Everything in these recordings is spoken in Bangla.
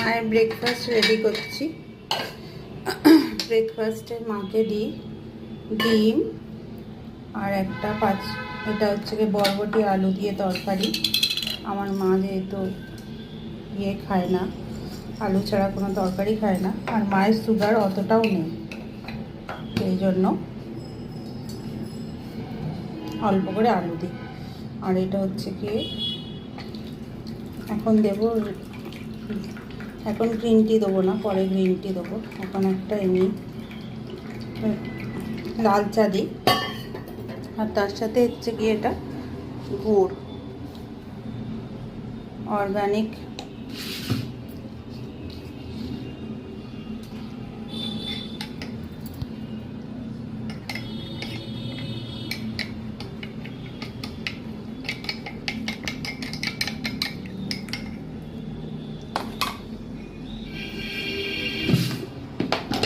মায়ের ব্রেকফাস্ট রেডি করছি। ব্রেকফাস্টে মাকে দিই ডিম আর একটা এটা হচ্ছে কি বরবটি আলু দিয়ে তরকারি। আমার মা যেহেতু খায় না, আলু ছাড়া কোনো তরকারি খায় না, আর মায়ের সুগার অতটাও নেই, সেই জন্য অল্প করে আলু দিই। আর এটা হচ্ছে কি এখন দেবো, এখন গ্রিন টি দেবো না, পরে গ্রিন টি দেবো। এখন একটা এমনি লাল চা দিই, আর তার সাথে হচ্ছে কি এটা গুড়, অর্গানিক।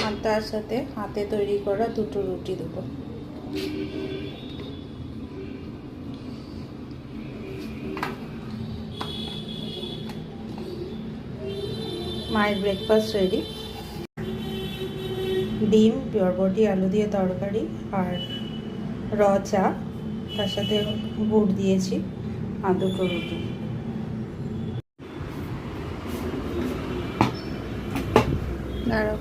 আর তার সাথে হাতে তৈরি করা দুটো রুটি দেবো। মায়ের ব্রেকফাস্ট রেডি। ডিম, বরবটি আলু দিয়ে তরকারি আর র চা, তার সাথে গুড় দিয়েছি, আর দুটো রুটি। দাঁড়াও,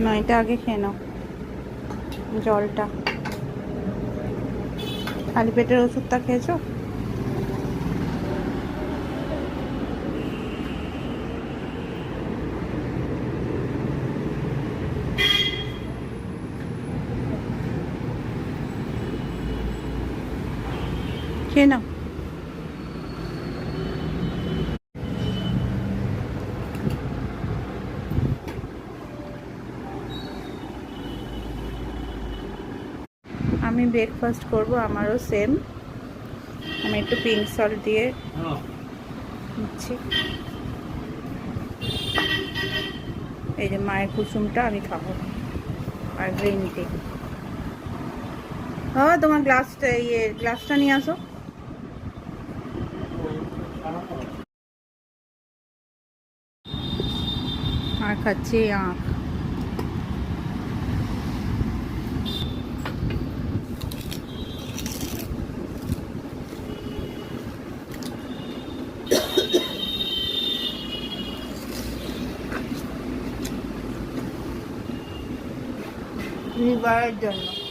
না এটা আগে খেয়ে নাও জলটা। খালি পেটের ওষুধটা খেয়েছো? খেয়ে নাও। আমি ব্রেকফাস্ট করব, আমারও সেম। আমি একটু পিঙ্ক সল্ট দিয়ে নিচ্ছি। এই যে মায়ের কুসুমটা আমি খাবো, আর গ্রিন টি। হ্যাঁ, তোমার গ্লাসটা নিয়ে আসো। আর খাচ্ছি আখ। লিভারের জন্য।